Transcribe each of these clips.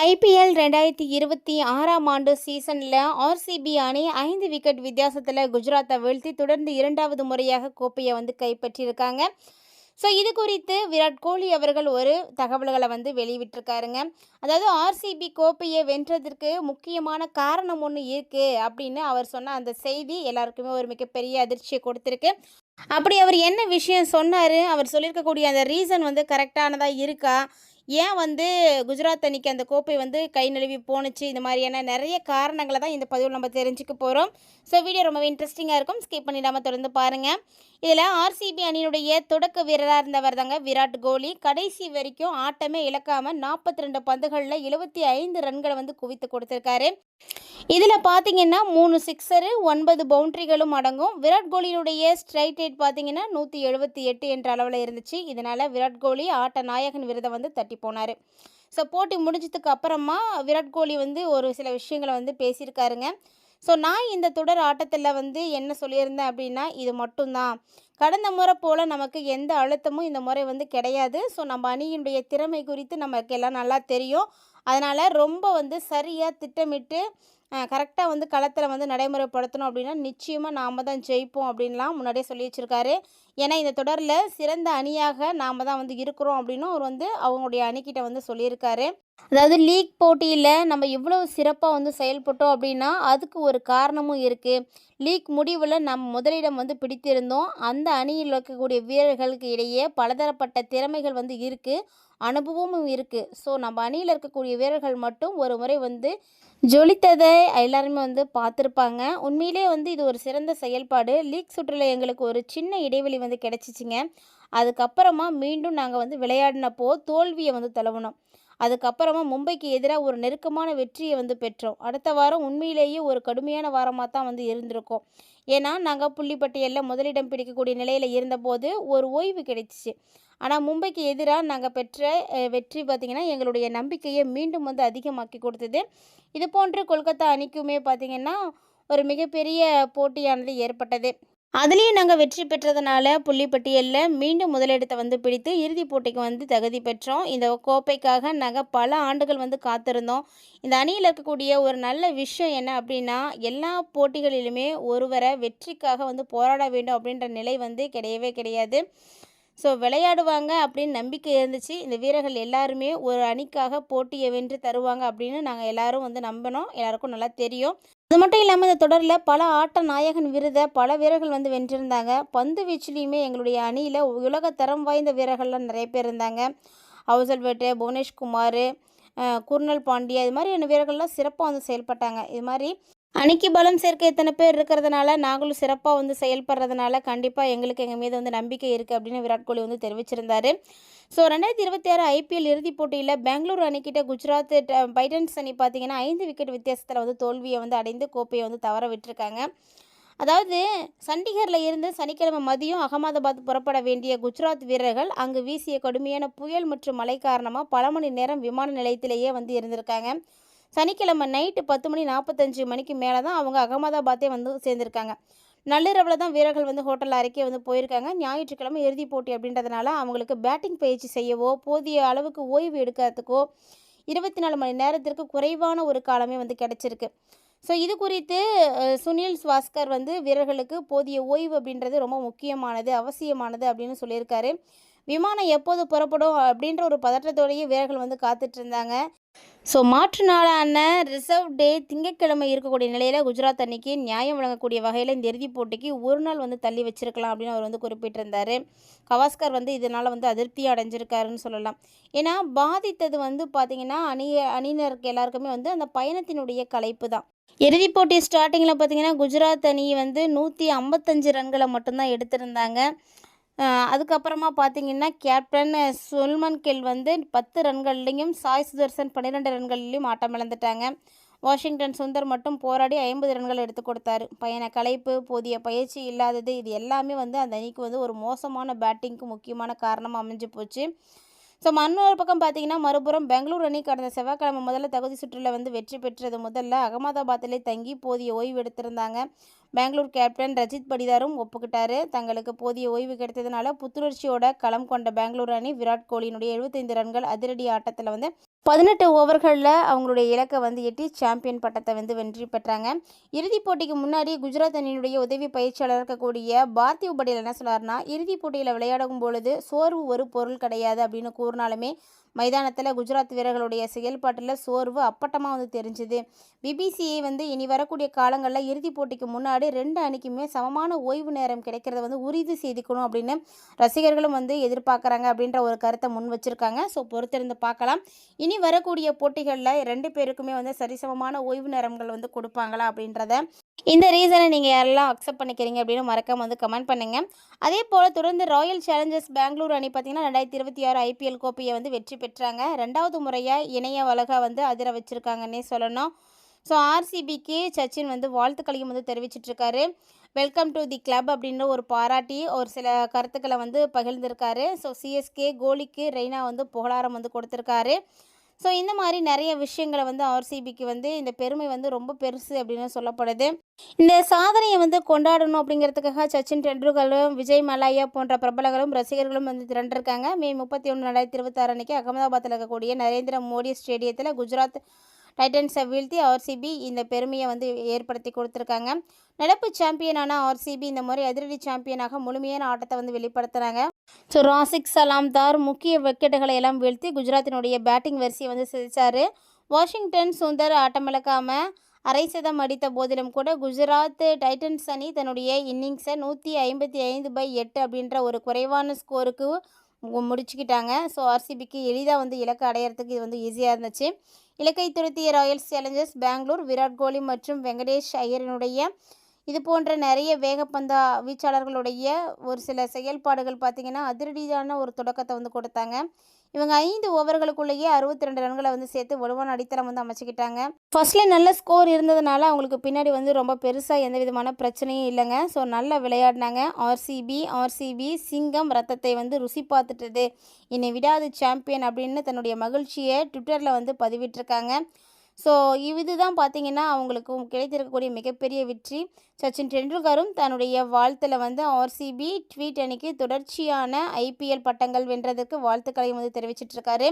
IPL 2026ஆம் ஆண்டு சீசனில் RCB அணி 5 விக்கெட் வித்தியாசத்தில் குஜராத்தை வீழ்த்தி தொடர்ந்து இரண்டாவது முறையாக கோப்பையை கைப்பற்றியிருக்காங்க. ஸோ இது குறித்து விராட் கோலி அவர்கள் ஒரு தகவல்களை வெளியிட்டிருக்காருங்க. அதாவது ஆர்சிபி கோப்பையை வென்றதற்கு முக்கியமான காரணம் ஒன்று இருக்குது அப்படின்னு அவர் சொன்ன அந்த செய்தி எல்லாருக்குமே ஒரு மிகப்பெரிய அதிர்ச்சியை கொடுத்துருக்கு. அப்படி அவர் என்ன விஷயம் சொன்னார், அவர் சொல்லியிருக்கக்கூடிய அந்த ரீசன் கரெக்டானதாக இருக்கா, ஏன் குஜராத் அணிக்கு அந்த கோப்பை கை நழுவி போணுச்சு, இந்த மாதிரியான நிறைய காரணங்களை தான் இந்த பதிவில் நம்ம தெரிஞ்சுக்க போகிறோம். ஸோ வீடியோ ரொம்பவே இன்ட்ரெஸ்டிங்காக இருக்கும், ஸ்கிப் பண்ணிடாமல் தொடர்ந்து பாருங்கள். இதில் ஆர்சிபி அணியினுடைய தொடக்க வீரராக இருந்தவர் தாங்க விராட் கோலி. கடைசி வரைக்கும் ஆட்டமே இழக்காமல் 42 பந்துகளில் 75 ரன்களை குவித்து கொடுத்துருக்காரு. இதில் பார்த்தீங்கன்னா 3 சிக்ஸரு 9 பவுண்ட்ரிகளும் அடங்கும். விராட் கோலியினுடைய ஸ்ட்ரைக் ரேட் பார்த்தீங்கன்னா 178 என்ற அளவில் இருந்துச்சு. இதனால் விராட் கோலி ஆட்ட நாயகன் விருதை தட்டி போனார். ஸோ போட்டி முடிஞ்சதுக்கு அப்புறமா விராட் கோலி ஒரு சில விஷயங்களை பேசியிருக்காருங்க. ஸோ நான் இந்த தொடர் ஆட்டத்தில் என்ன சொல்லியிருந்தேன் அப்படின்னா, இது மட்டும்தான், கடந்த முறை போல் நமக்கு எந்த அழுத்தமும் இந்த முறை கிடையாது. ஸோ நம்ம அணியினுடைய திறமை குறித்து நமக்கு எல்லாம் நல்லா தெரியும். அதனால் ரொம்ப சரியாக திட்டமிட்டு கரெக்டாக களத்தில் நடைமுறைப்படுத்தணும் அப்படின்னா நிச்சயமாக நாம் தான் ஜெயிப்போம் அப்படின்லாம் முன்னாடியே சொல்லி வச்சுருக்காரு. ஏன்னா இந்த தொடரில் சிறந்த அணியாக நாம் தான் இருக்கிறோம் அப்படின்னு அவர் அவங்களுடைய அணிக்கிட்ட சொல்லியிருக்காரு. அதாவது லீக் போட்டியில் நம்ம இவ்வளோ சிறப்பாக செயல்பட்டோம் அப்படின்னா அதுக்கு ஒரு காரணமும் இருக்குது. லீக் முடிவில் நம்ம முதலிடம் பிடித்திருந்தோம். அந்த அணியில் இருக்கக்கூடிய வீரர்களுக்கு இடையே பலதரப்பட்ட திறமைகள் இருக்குது, அனுபவமும் இருக்குது. ஸோ நம்ம அணியில் இருக்கக்கூடிய வீரர்கள் மட்டும் ஒரு முறை ஜொலித்ததை எல்லாருமே பார்த்துருப்பாங்க. உண்மையிலே இது ஒரு சிறந்த செயல்பாடு. லீக் சுற்றில் எங்களுக்கு ஒரு சின்ன இடைவெளி கிடச்சிச்சிங்க. அதுக்கப்புறமா மீண்டும் நாங்கள் விளையாடினப்போ தோல்வியை தழுவினோம். அதுக்கப்புறமா மும்பைக்கு எதிராக ஒரு நெருக்கமான வெற்றியை பெற்றோம். அடுத்த வாரம் உண்மையிலேயே ஒரு கடுமையான வாரமாக தான் இருந்திருக்கோம். ஏன்னா நாங்கள் புள்ளிப்பட்டியலில் முதலிடம் பிடிக்கக்கூடிய நிலையில் இருந்தபோது ஒரு ஓய்வு கிடைச்சிச்சு. ஆனால் மும்பைக்கு எதிராக நாங்கள் பெற்ற வெற்றி பார்த்திங்கன்னா எங்களுடைய நம்பிக்கையை மீண்டும் அதிகமாக்கி கொடுத்தது. இது போன்று கொல்கத்தா அணிக்குமே பார்த்திங்கன்னா ஒரு மிகப்பெரிய போட்டியானது ஏற்பட்டது. அதுலேயும் நாங்கள் வெற்றி பெற்றதுனால புள்ளிப்பட்டியலில் மீண்டும் முதலிடத்தை பிடித்து இறுதிப் போட்டிக்கு தகுதி பெற்றோம். இந்த கோப்பைக்காக நாங்கள் பல ஆண்டுகள் காத்திருந்தோம். இந்த அணியில் இருக்கக்கூடிய ஒரு நல்ல விஷயம் என்ன அப்படின்னா, எல்லா போட்டிகளிலுமே ஒருவரை வெற்றிக்காக போராட வேண்டும் அப்படின்ற நிலை கிடையவே கிடையாது. ஸோ விளையாடுவாங்க அப்படின்னு நம்பிக்கை இருந்துச்சு. இந்த வீரர்கள் எல்லாருமே ஒரு அணிக்காக போட்டியை வென்று தருவாங்க அப்படின்னு நாங்கள் எல்லோரும் நம்பினோம். எல்லாருக்கும் நல்லா தெரியும். அது மட்டும் இல்லாமல் இந்த தொடரில் பல ஆட்ட நாயகன் விருதை பல வீரர்கள் வென்றிருந்தாங்க. பந்து வீச்சிலையுமே எங்களுடைய அணியில் உலக தரம் வாய்ந்த வீரர்கள்லாம் நிறைய பேர் இருந்தாங்க. ஹவுசல்வேட்டு, புவனேஷ்குமார், குர்னல் பாண்டியா, இது மாதிரியான வீரர்கள்லாம் சிறப்பாக செயல்பட்டாங்க. இது மாதிரி அணிக்கு பலம் சேர்க்க இத்தனை பேர் இருக்கிறதுனால நாங்களும் சிறப்பாக செயல்படுறதுனால கண்டிப்பாக எங்களுக்கு எங்கள் மீது நம்பிக்கை இருக்குது அப்படின்னு விராட் கோலி தெரிவிச்சிருந்தார். ஸோ 2026 ஐபிஎல் இறுதிப் போட்டியில் பெங்களூர் அணிக்கிட்ட குஜராத் டைட்டன்ஸ் அணி பார்த்திங்கன்னா 5 விக்கெட் வித்தியாசத்தில் தோல்வியை அடைந்து கோப்பையை தவற விட்டுருக்காங்க. அதாவது சண்டிகரில் இருந்து சனிக்கிழமை மதியம் அகமதாபாத் புறப்பட வேண்டிய குஜராத் வீரர்கள் அங்கு வீசிய கடுமையான புயல் மற்றும் மழை காரணமாக பல மணி நேரம் விமான நிலையத்திலேயே இருந்திருக்காங்க. சனிக்கிழமை நைட்டு 10:45 மேலே தான் அவங்க அகமதாபாத்தே சேர்ந்துருக்காங்க. நள்ளிரவில் தான் வீரர்கள் ஹோட்டல் அறைக்கே போயிருக்காங்க. ஞாயிற்றுக்கிழமை இறுதிப் போட்டி அப்படின்றதுனால அவங்களுக்கு பேட்டிங் பயிற்சி செய்யவோ போதிய அளவுக்கு ஓய்வு எடுக்கிறதுக்கோ 24 மணி நேரத்திற்கு குறைவான ஒரு காலமே கிடச்சிருக்கு. ஸோ இது குறித்து சுனில் ஸ்வாஸ்கர் வீரர்களுக்கு போதிய ஓய்வு அப்படின்றது ரொம்ப முக்கியமானது, அவசியமானது அப்படின்னு சொல்லியிருக்காரு. விமானம் எப்போது புறப்படும் அப்படின்ற ஒரு பதற்றத்தோடையே வீரர்கள் காத்துட்டு இருந்தாங்க. ஸோ மாற்று நாளான ரிசர்வ் டே திங்கட்கிழமை இருக்கக்கூடிய நிலையில் குஜராத் அணிக்கு நியாயம் வழங்கக்கூடிய வகையில் இந்த இறுதிப் போட்டிக்கு ஒரு நாள் தள்ளி வச்சிருக்கலாம் அப்படின்னு அவர் குறிப்பிட்டிருந்தார். கவாஸ்கர் இதனால் அதிருப்தியாக அடைஞ்சிருக்காருன்னு சொல்லலாம். ஏன்னா பாதித்தது பார்த்திங்கன்னா அணியினருக்கு எல்லாருக்குமே அந்த பயணத்தினுடைய களைப்பு தான். இறுதிப் போட்டி ஸ்டார்டிங்கில் பார்த்திங்கன்னா குஜராத் அணி 155 ரன்களை மட்டும்தான் எடுத்திருந்தாங்க. அதுக்கப்புறமா பார்த்திங்கன்னா கேப்டன் சுல்மன் கில் 10 ரன்கள்லையும் சாய் சுதர்சன் 12 ரன்கள்லையும் ஆட்டம் இழந்துட்டாங்க. வாஷிங்டன் சுந்தர் மட்டும் போராடி 50 ரன்கள் எடுத்து கொடுத்தாரு. பயண களைப்பு, போதிய பயிற்சி இல்லாதது, இது எல்லாமே அந்த அணிக்கு ஒரு மோசமான பேட்டிங்க்கு முக்கியமான காரணமாக அமைஞ்சு போச்சு. ஸோ இன்னொரு பக்கம் பார்த்திங்கன்னா மறுபுறம் பெங்களூர் அணி கடந்த செவ்வாய்க்கிழமை முதல்ல தகுதி சுற்றில் வெற்றி பெற்றது முதல்ல அகமதாபாத்திலே தங்கி போதிய ஓய்வு எடுத்திருந்தாங்க. பெங்களூர் கேப்டன் ரஜித் படிதாரும் ஒப்புக்கிட்டார். தங்களுக்கு போதிய ஓய்வு கிடைத்ததுனால புத்துணர்ச்சியோட களம் கொண்ட பெங்களூர் அணி விராட் கோலியினுடைய 75 ரன்கள் அதிரடி ஆட்டத்தில் 18 ஓவர்களில் அவங்களுடைய இலக்கை வந்து எட்டி சாம்பியன் பட்டத்தை வந்து வெற்றி பெற்றாங்க. இறுதிப் போட்டிக்கு முன்னாடி குஜராத் அணியினுடைய உதவி பயிற்சியாளர் இருக்கக்கூடிய பார்த்திவ் படேல் என்ன சொன்னார்னா, இறுதிப் போட்டியில் விளையாடும் பொழுது சோர்வு ஒரு பொருள் கிடையாது அப்படின்னு கூறினாலுமே மைதானத்தில் குஜராத் வீரர்களுடைய செயல்பாட்டில் சோர்வு அப்பட்டமாக வந்து தெரிஞ்சுது. பிபிசிஐ வந்து இனி வரக்கூடிய காலங்களில் இறுதிப் போட்டிக்கு முன்னாடி 2 அணிக்குமே சமமான ஓய்வு நேரம் கிடைக்கிறத வந்து உறுதி செய்திக்கணும் அப்படின்னு ரசிகர்களும் வந்து எதிர்பார்க்குறாங்க அப்படின்ற ஒரு கருத்தை முன் வச்சுருக்காங்க. ஸோ பொறுத்திருந்து பார்க்கலாம். இனி வரக்கூடிய போட்டிகளில் 2 பேருக்குமே வந்து சரிசமமான ஓய்வு நேரங்கள் வந்து கொடுப்பாங்களா அப்படின்றத இந்த ரீசனை நீங்கள் யாரெல்லாம் அக்செப்ட் பண்ணிக்கிறீங்க அப்படின்னு மறக்காம வந்து கமெண்ட் பண்ணுங்கள். அதே போல் தொடர்ந்து ராயல் சேலஞ்சர்ஸ் பெங்களூர் அணி பார்த்திங்கன்னா 2026 ஐபிஎல் கோப்பையை வந்து வெற்றி பெற்றாங்க. 2வது முறையாக இணைய உலக வந்து அதிர வச்சுருக்காங்கன்னே சொல்லணும். ஸோ ஆர்சிபிக்கு சச்சின் வந்து வாழ்த்துக்களையும் வந்து தெரிவிச்சிட்ருக்காரு. வெல்கம் டு தி கிளப் அப்படின்ற ஒரு பாராட்டி ஒரு சில கருத்துக்களை வந்து பகிர்ந்திருக்காரு. ஸோ சிஎஸ்கே கோலிக்கு ரெய்னா வந்து புகழாரம் வந்து கொடுத்துருக்காரு. ஸோ இந்த மாதிரி நிறைய விஷயங்களை வந்து ஆர்சிபிக்கு வந்து இந்த பெருமை வந்து ரொம்ப பெருசு அப்படின்னு சொல்லப்படுது. இந்த சாதனையை வந்து கொண்டாடணும் அப்படிங்கிறதுக்காக சச்சின் டெண்டுல்கரும் விஜய் மலாயா போன்ற பிரபலங்களும் ரசிகர்களும் வந்து திரண்டிருக்காங்க. மே 31, 2026 அன்னைக்கு அகமதாபாத்தில் இருக்கக்கூடிய நரேந்திர மோடி ஸ்டேடியத்தில் குஜராத் டைட்டன்ஸை வீழ்த்தி ஆர்சிபி இந்த பெருமையை வந்து ஏற்படுத்தி கொடுத்துருக்காங்க. நடப்பு சாம்பியனான ஆர்சிபி இந்த முறை அதிரடி சாம்பியனாக முழுமையான ஆட்டத்தை வந்து வெளிப்படுத்துகிறாங்க. ஸோ ராசிக் சலாம்தார் முக்கிய விக்கெட்டுகளை எல்லாம் வீழ்த்தி குஜராத்தினுடைய பேட்டிங் வரிசையை வந்து சிதைச்சார். வாஷிங்டன் சுந்தர் ஆட்டமிழக்காமல் அரை சதம் அடித்த போதிலும் கூட குஜராத் டைட்டன்ஸ் அணி தன்னுடைய இன்னிங்ஸை 155/8 அப்படின்ற ஒரு குறைவான ஸ்கோருக்கு முடிச்சுக்கிட்டாங்க. ஸோ ஆர்சிபிக்கு எளிதாக வந்து இலக்கை அடையிறதுக்கு இது வந்து ஈஸியாக இருந்துச்சு. இலக்கை துரத்திய ராயல் சேலஞ்சர்ஸ் பெங்களூர் விராட் கோலி மற்றும் வெங்கடேஷ் ஐயரினுடைய இது போன்ற நிறைய வேகப்பந்து வீச்சாளர்களுடைய ஒரு சில செயல்பாடுகள் பார்த்திங்கன்னா அதிரடியான ஒரு தொடக்கத்தை வந்து கொடுத்தாங்க. இவங்க 5 ஓவர்களுக்குள்ளேயே 62 ரன்களை வந்து சேர்த்து வலுவான அடித்தளம் வந்து அமைச்சிக்கிட்டாங்க. ஃபர்ஸ்ட்லேயே நல்ல ஸ்கோர் இருந்ததுனால அவங்களுக்கு பின்னாடி வந்து ரொம்ப பெருசாக எந்த விதமான பிரச்சனையும் இல்லைங்க. ஸோ நல்லா விளையாடினாங்க. ஆர்சிபி சிங்கம் ரத்தத்தை வந்து ருசி பார்த்துட்டது, என்னை விடாது சாம்பியன் அப்படின்னு தன்னுடைய மகிழ்ச்சியை ட்விட்டரில் வந்து பதிவிட்டிருக்காங்க. ஸோ இதுதான் பார்த்திங்கன்னா அவங்களுக்கு கிடைத்திருக்கக்கூடிய மிகப்பெரிய வெற்றி. சச்சின் டெண்டுல்கரும் தன்னுடைய வாழ்த்தில் வந்து ஆர்சிபி ட்வீட் அணிக்கு தொடர்ச்சியான ஐபிஎல் பட்டங்கள் வென்றதுக்கு வாழ்த்துக்களையும் வந்து தெரிவிச்சிட்ருக்காரு.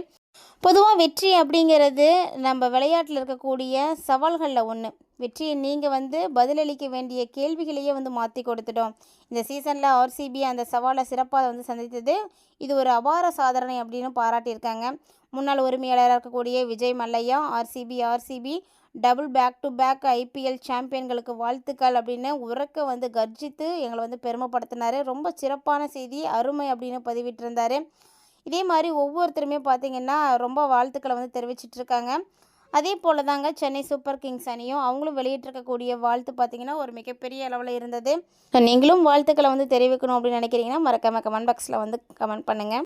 பொதுவாக வெற்றி அப்படிங்கிறது நம்ம விளையாட்டில் இருக்கக்கூடிய சவால்களில் ஒன்று. வெற்றியை நீங்கள் வந்து பதிலளிக்க வேண்டிய கேள்விகளையே வந்து மாற்றி கொடுத்துட்டோம். இந்த சீசனில் ஆர்சிபி அந்த சவாலை சிறப்பாக வந்து சந்தித்தது இது ஒரு அபார சாதனை அப்படின்னு பாராட்டியிருக்காங்க. முன்னாள் உரிமையாளராக இருக்கக்கூடிய Vijay Mallya RCB double back to back IPL சாம்பியன்களுக்கு வாழ்த்துக்கள் அப்படின்னு உறக்க வந்து கர்ஜித்து எங்களை வந்து பெருமைப்படுத்தினார். ரொம்ப சிறப்பான செய்தி, அருமை அப்படின்னு பதிவிட்டிருந்தார். இதே மாதிரி ஒவ்வொருத்தருமே பார்த்திங்கன்னா ரொம்ப வாழ்த்துக்களை வந்து தெரிவிச்சிட்ருக்காங்க. அதே போல் தாங்க சென்னை சூப்பர் கிங்ஸ் அணியும் அவங்களும் வெளியிட்டிருக்கக்கூடிய வாழ்த்து பார்த்திங்கன்னா ஒரு மிகப்பெரிய அளவில் இருந்தது. நீங்களும் வாழ்த்துக்களை வந்து தெரிவிக்கணும் அப்படின்னு நினைக்கிறீங்கன்னா மறக்காம கமெண்ட் பாக்ஸில் வந்து கமெண்ட் பண்ணுங்கள்.